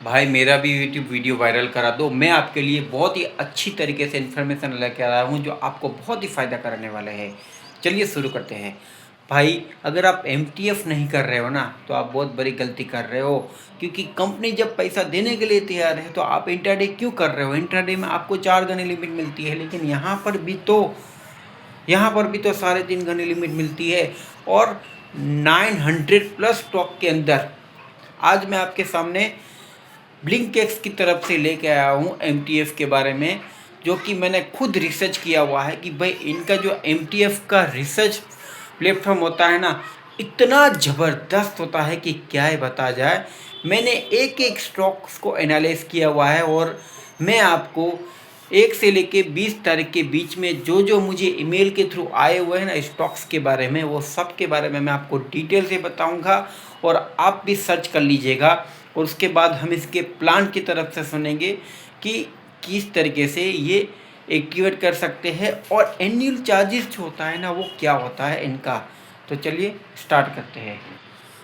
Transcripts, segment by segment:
भाई मेरा भी यूट्यूब वीडियो वायरल करा दो। मैं आपके लिए बहुत ही अच्छी तरीके से इन्फॉर्मेशन लेकर आया हूँ जो आपको बहुत ही फ़ायदा कराने वाला है। चलिए शुरू करते हैं। भाई अगर आप MTF नहीं कर रहे हो ना तो आप बहुत बड़ी गलती कर रहे हो, क्योंकि कंपनी जब पैसा देने के लिए तैयार है तो आप इंट्राडे क्यों कर रहे हो। इंट्राडे में आपको 4 घंटे लिमिट मिलती है, लेकिन यहाँ पर भी तो 3.5 घंटे लिमिट मिलती है। और 900 प्लस स्टॉक के अंदर आज मैं आपके सामने ब्लिंकएक्स की तरफ से लेके आया हूँ MTF के बारे में, जो कि मैंने खुद रिसर्च किया हुआ है कि भाई इनका जो MTF का रिसर्च प्लेटफॉर्म होता है ना, इतना ज़बरदस्त होता है कि क्या ही बता जाए। मैंने एक एक स्टॉक्स को एनालाइज किया हुआ है और मैं आपको 1 से लेके 20 तारीख के बीच में जो जो मुझे ईमेल के थ्रू आए हुए हैं ना स्टॉक्स के बारे में, वो सब के बारे में मैं आपको डिटेल से बताऊंगा और आप भी सर्च कर लीजिएगा। और उसके बाद हम इसके प्लान की तरफ से सुनेंगे कि किस तरीके से ये एक्टिवेट कर सकते हैं और एनुअल चार्जेस जो होता है ना वो क्या होता है इनका। तो चलिए स्टार्ट करते हैं।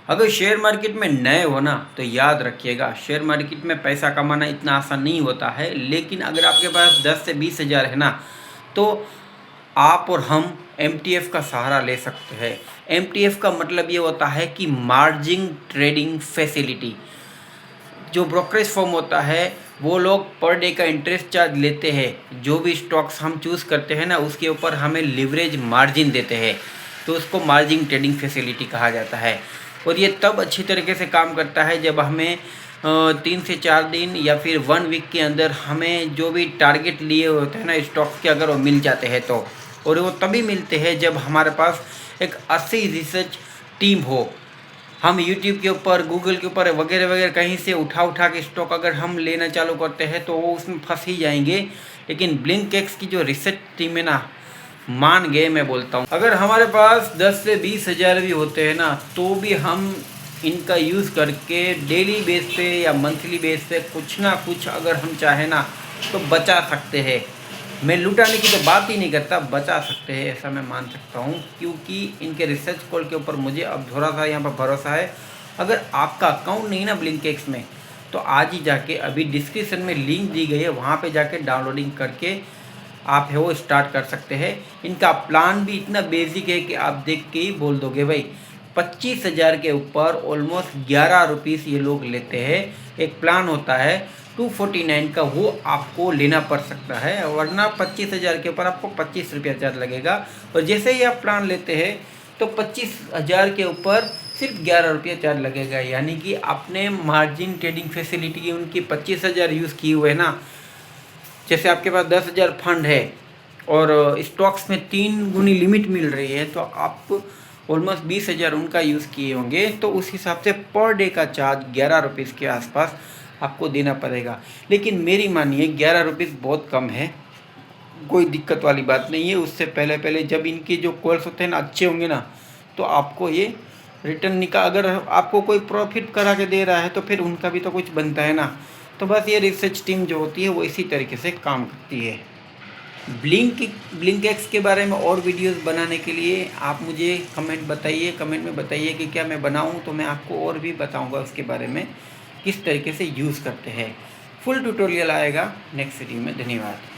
अगर शेयर मार्केट में नए हो ना तो याद रखिएगा, शेयर मार्केट में पैसा कमाना इतना आसान नहीं होता है। लेकिन अगर आपके पास 10 से 20 हज़ार है ना तो आप और हम MTF का सहारा ले सकते हैं। MTF का मतलब ये होता है कि मार्जिन ट्रेडिंग फैसिलिटी। जो ब्रोकरेज फर्म होता है वो लोग पर डे का इंटरेस्ट चार्ज लेते हैं। जो भी स्टॉक्स हम चूज़ करते हैं ना उसके ऊपर हमें लिवरेज मार्जिन देते हैं, तो उसको मार्जिन ट्रेडिंग फैसिलिटी कहा जाता है। और ये तब अच्छी तरीके से काम करता है जब हमें 3 से 4 दिन या फिर 1 वीक के अंदर हमें जो भी टारगेट लिए होते हैं ना स्टॉक्स के, अगर वो मिल जाते हैं तो। और वो तभी मिलते हैं जब हमारे पास एक अच्छी रिसर्च टीम हो। हम यूट्यूब के ऊपर, गूगल के ऊपर वगैरह वगैरह कहीं से उठा के स्टॉक अगर हम लेना चालू करते हैं तो वो उसमें फंस ही जाएंगे। लेकिन ब्लिंकएक्स की जो रिसर्च टीम है ना, मान गए मैं बोलता हूँ। अगर हमारे पास 10 से 20 हज़ार भी होते हैं ना तो भी हम इनका यूज़ करके डेली बेस पे या मंथली बेस पे कुछ ना कुछ अगर हम चाहें ना तो बचा सकते हैं। मैं लुटाने की तो बात ही नहीं करता, बचा सकते हैं ऐसा मैं मान सकता हूँ, क्योंकि इनके रिसर्च कॉल के ऊपर मुझे अब थोड़ा सा यहाँ पर भरोसा है। अगर आपका अकाउंट नहीं ना ब्लिंकएक्स में तो आज ही जाके, अभी डिस्क्रिप्शन में लिंक दी गई है वहाँ पे जाके डाउनलोडिंग करके आप है वो स्टार्ट कर सकते हैं। इनका प्लान भी इतना बेसिक है कि आप देख के ही बोल दोगे भाई। 25 हज़ार के ऊपर ऑलमोस्ट 11 रुपीज़ ये लोग लेते हैं। एक प्लान होता है 249 का, वो आपको लेना पड़ सकता है, वरना 25 हज़ार के ऊपर आपको 25 रुपया चार्ज लगेगा। और जैसे ही आप प्लान लेते हैं तो 25 हज़ार के ऊपर सिर्फ 11 रुपया चार्ज लगेगा। यानी कि आपने मार्जिन ट्रेडिंग फैसिलिटी उनकी 25 हज़ार यूज़ किए हुए ना, जैसे आपके पास 10 हज़ार फंड है और स्टॉक्स में 3 गुनी लिमिट मिल रही है तो आप ऑलमोस्ट 20 हज़ार उनका यूज़ किए होंगे, तो उस हिसाब से पर डे का चार्ज 11 रुपीज़ के आसपास आपको देना पड़ेगा। लेकिन मेरी मानिए 11 रुपीज़ बहुत कम है, कोई दिक्कत वाली बात नहीं है। उससे पहले पहले जब इनके जो कॉल्स होते हैं ना अच्छे होंगे ना तो आपको ये रिटर्न निकाल, अगर आपको कोई प्रॉफिट करा के दे रहा है तो फिर उनका भी तो कुछ बनता है ना। तो बस ये रिसर्च टीम जो होती है वो इसी तरीके से काम करती है। ब्लिंकएक्स के बारे में और वीडियोस बनाने के लिए आप मुझे कमेंट में बताइए कि क्या मैं बनाऊं, तो मैं आपको और भी बताऊंगा उसके बारे में किस तरीके से यूज़ करते हैं। फुल ट्यूटोरियल आएगा नेक्स्ट वीडियो में। धन्यवाद।